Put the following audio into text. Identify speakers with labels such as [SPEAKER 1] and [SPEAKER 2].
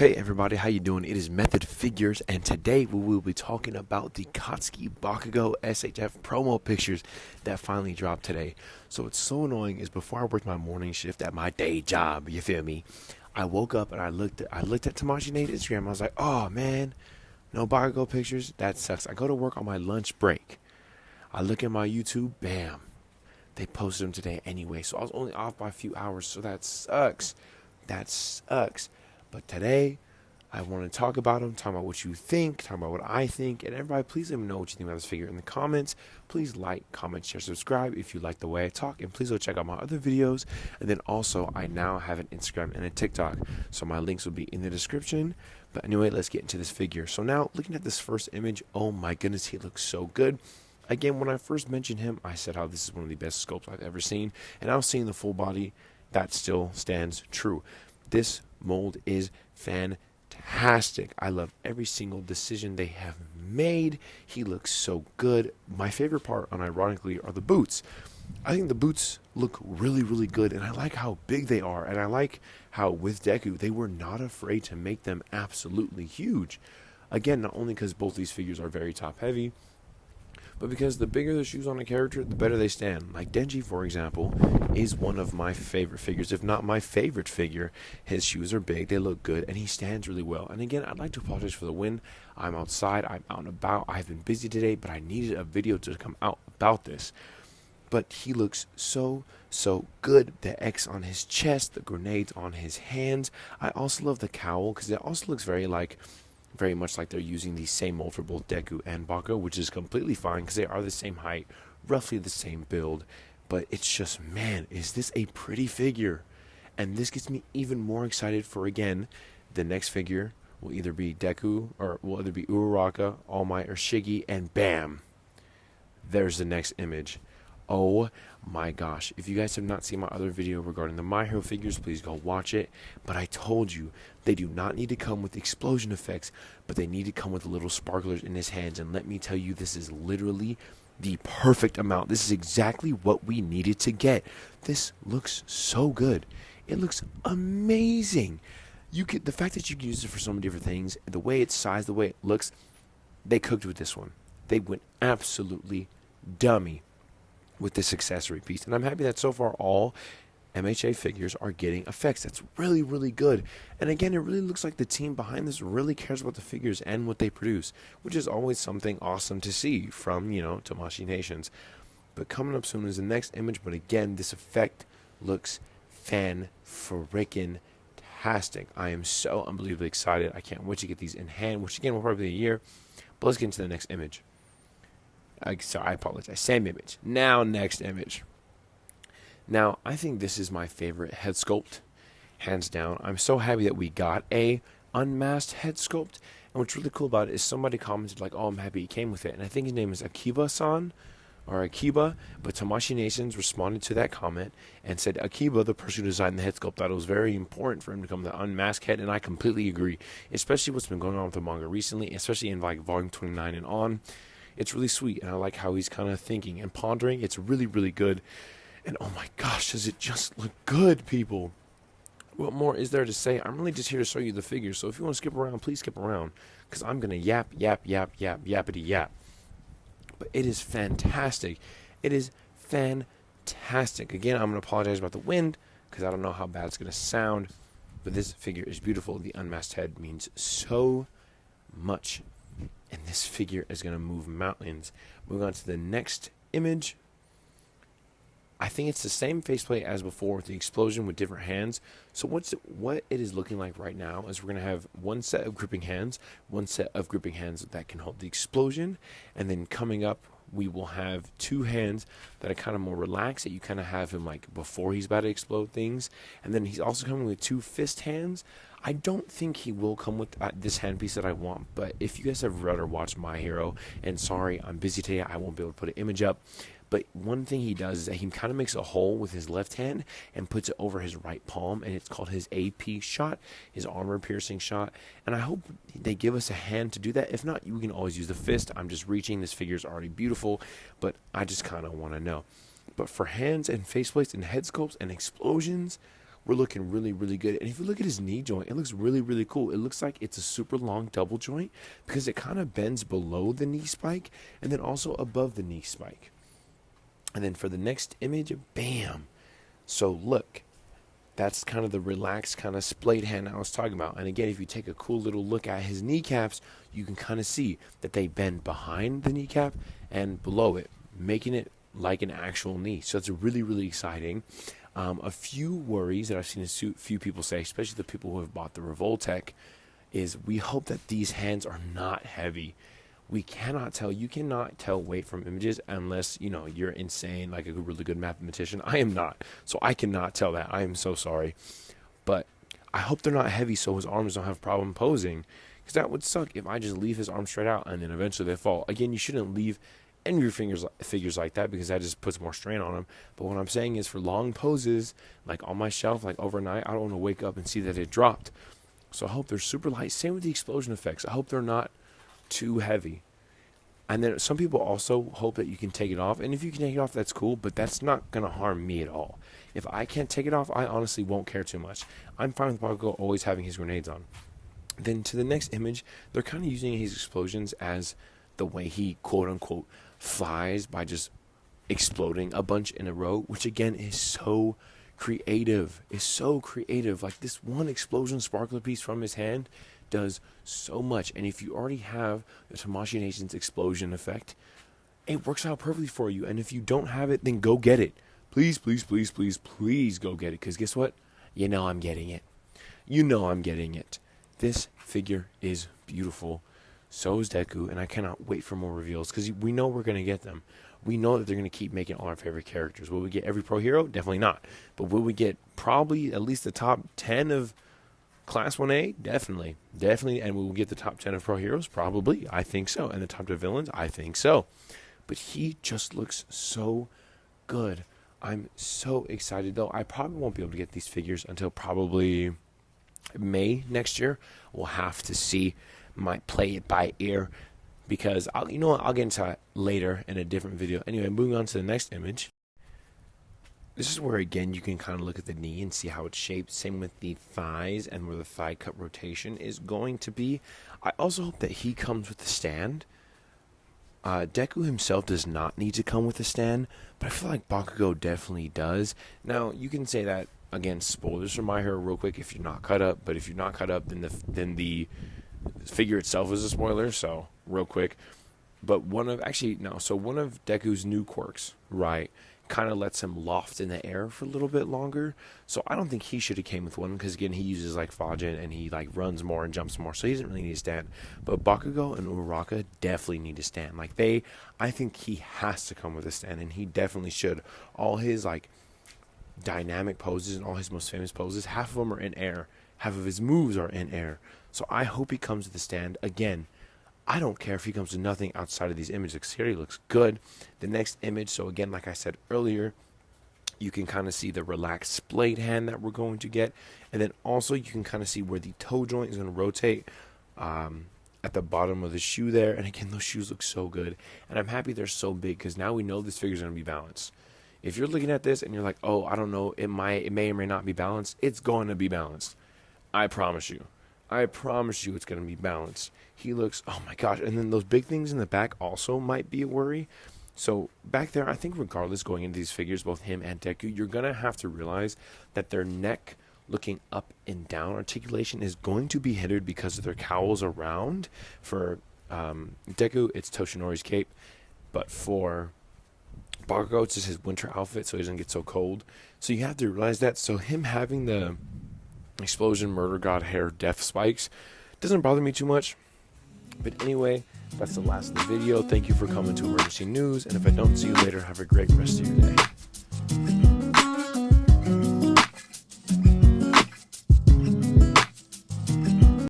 [SPEAKER 1] Hey everybody, how you doing? It is Method Figures, and today we will be talking about the Katsuki Bakugo SHF promo pictures that finally dropped today. So what's so annoying is before I worked my morning shift at my day job, you feel me? I woke up and I looked at Tamashi Nate's Instagram. I was like, oh man, no Bakugo pictures? That sucks. I go to work on my lunch break. I look at my YouTube, bam. They posted them today anyway, so I was only off by a few hours, so that sucks. That sucks. But today, I want to talk about them, talk about what you think, talk about what I think, and everybody, please let me know what you think about this figure in the comments. Please like, comment, share, subscribe if you like the way I talk, and please go check out my other videos. And then also, I now have an Instagram and a TikTok, so my links will be in the description. But anyway, let's get into this figure. So now, looking at this first image, oh my goodness, he looks so good. Again, when I first mentioned him, I said how this is one of the best sculpts I've ever seen, and now seeing the full body, that still stands true. This mold is fantastic. I love every single decision they have made. He looks so good. My favorite part, unironically, are the boots. I think the boots look really, really good, and I like how big they are, and I like how with Deku, they were not afraid to make them absolutely huge. Again, not only because both these figures are very top-heavy, but because the bigger the shoes on a character, the better they stand. Like Denji, for example, is one of my favorite figures, if not my favorite figure. His shoes are big, they look good, and he stands really well. And again, I'd like to apologize for the wind. I'm outside, I'm out and about. I've been busy today, but I needed a video to come out about this. But he looks so good. The X on his chest, the grenades on his hands. I also love the cowl, because it also looks very much like they're using the same mold for both Deku and Bakugo, which is completely fine because they are the same height, roughly the same build. But it's just, man, is this a pretty figure? And this gets me even more excited for, again, the next figure will either be Deku, or will either be Uraraka, All Might, or Shiggy, and bam, there's the next image. Oh my gosh, if you guys have not seen my other video regarding the My Hero figures, please go watch it. But I told you, they do not need to come with explosion effects, but they need to come with little sparklers in his hands. And let me tell you, this is literally the perfect amount. This is exactly what we needed to get. This looks so good. It looks amazing. The fact that you can use it for so many different things, the way it's sized, the way it looks, they cooked with this one. They went absolutely dummy with this accessory piece, and I'm happy that so far all MHA figures are getting effects. That's really, really good. And again, it really looks like the team behind this really cares about the figures and what they produce, which is always something awesome to see from, Tamashi Nations. But coming up soon is the next image, but again, this effect looks fan-frickin-tastic. I am so unbelievably excited. I can't wait to get these in hand, which again will probably be a year. But let's get into the next image. Sorry, I apologize. Same image. Now, next image. Now, I think this is my favorite head sculpt, hands down. I'm so happy that we got a unmasked head sculpt. And what's really cool about it is somebody commented like, oh, I'm happy he came with it. And I think his name is Akiba-san, or Akiba. But Tamashi Nations responded to that comment and said, Akiba, the person who designed the head sculpt, thought it was very important for him to come with the unmasked head. And I completely agree, especially what's been going on with the manga recently, especially in like volume 29 and on. It's really sweet, and I like how he's kind of thinking and pondering. It's really, really good. And oh my gosh, does it just look good, people? What more is there to say? I'm really just here to show you the figures, so if you want to skip around, please skip around, because I'm going to yappity yap. But it is fantastic. It is fantastic. Again, I'm going to apologize about the wind, because I don't know how bad it's going to sound, but this figure is beautiful. The unmasked head means so much. And this figure is going to move mountains. Moving on to the next image. I think it's the same faceplate as before with the explosion with different hands. So what it is looking like right now is we're going to have one set of gripping hands that can hold the explosion. And then coming up, we will have two hands that are kind of more relaxed, that you kind of have him like before he's about to explode things. And then he's also coming with two fist hands. I don't think he will come with this handpiece that I want, but if you guys have read or watched My Hero, and sorry, I'm busy today, I won't be able to put an image up, but one thing he does is that he kind of makes a hole with his left hand and puts it over his right palm, and it's called his AP shot, his armor-piercing shot, and I hope they give us a hand to do that. If not, you can always use the fist. I'm just reaching. This figure is already beautiful, but I just kind of want to know. But for hands and faceplates and head sculpts and explosions, we're looking really, really good. And if you look at his knee joint, it looks really, really cool. It looks like it's a super long double joint because it kind of bends below the knee spike and then also above the knee spike. And then for the next image, bam. So look, that's kind of the relaxed kind of splayed hand I was talking about. And again, if you take a cool little look at his kneecaps, you can kind of see that they bend behind the kneecap and below it, making it like an actual knee. So it's really, really exciting. A few worries that I've seen a few people say, especially the people who have bought the Revoltech, is we hope that these hands are not heavy. We cannot tell. You cannot tell weight from images unless, you're insane, like a really good mathematician. I am not. So I cannot tell that. I am so sorry. But I hope they're not heavy so his arms don't have a problem posing. Because that would suck if I just leave his arms straight out and then eventually they fall. Again, you shouldn't leave any of your figures like that because that just puts more strain on them. But what I'm saying is for long poses, like on my shelf, like overnight, I don't want to wake up and see that it dropped. So I hope they're super light. Same with the explosion effects. I hope they're not too heavy. And then some people also hope that you can take it off. And if you can take it off, that's cool. But that's not going to harm me at all. If I can't take it off, I honestly won't care too much. I'm fine with Bakugo always having his grenades on. Then to the next image, they're kind of using his explosions as the way he quote-unquote flies by just exploding a bunch in a row, which again is so creative. It's so creative. Like this one explosion sparkler piece from his hand does so much. And if you already have the Tamashii Nation's explosion effect, it works out perfectly for you. And if you don't have it, then go get it. Please, please, please, please, please go get it. Because guess what? I'm getting it. I'm getting it. This figure is beautiful. So is Deku, and I cannot wait for more reveals because we know we're going to get them. We know that they're going to keep making all our favorite characters. Will we get every pro hero? Definitely not. But will we get probably at least the top 10 of Class 1A? Definitely. Definitely. And will we get the top 10 of pro heroes? Probably. I think so. And the top 10 villains? I think so. But he just looks so good. I'm so excited, though. I probably won't be able to get these figures until probably May next year. We'll have to see. Might play it by ear because I'll get into that later in a different video. Anyway, moving on to the next image. This is where again you can kind of look at the knee and see how it's shaped. Same with the thighs and where the thigh cut rotation is going to be. I also hope that he comes with a stand. Deku himself does not need to come with a stand, but I feel like Bakugo definitely does. Now you can say that again, spoilers for My Hero real quick if you're not caught up. But if you're not caught up, then the figure itself is a spoiler, so real quick. But one of Deku's new quirks, right, kind of lets him loft in the air for a little bit longer. So I don't think he should have came with one because again he uses like Fajin and he like runs more and jumps more, so he doesn't really need a stand. But Bakugo and Uraraka definitely need a stand. I think he has to come with a stand, and he definitely should. All his like dynamic poses and all his most famous poses, half of them are in air, half of his moves are in air. So I hope he comes to the stand. Again, I don't care if he comes to nothing outside of these images because here he looks good. The next image, so again, like I said earlier, you can kind of see the relaxed splayed hand that we're going to get. And then also you can kind of see where the toe joint is going to rotate at the bottom of the shoe there. And again, those shoes look so good. And I'm happy they're so big because now we know this figure is going to be balanced. If you're looking at this and you're like, oh, I don't know, it may or may not be balanced, it's going to be balanced. I promise you. I promise you it's going to be balanced. He looks, oh my gosh. And then those big things in the back also might be a worry. So back there, I think regardless going into these figures, both him and Deku, you're going to have to realize that their neck looking up and down articulation is going to be hindered because of their cowls around. For Deku, it's Toshinori's cape. But for Bakugo, it's just his winter outfit so he doesn't get so cold. So you have to realize that. So him having the explosion murder god hair death spikes doesn't bother me too much. But anyway, that's the last of the video. Thank you for coming to Emergency News, and if I don't see you later, have a great rest of your day.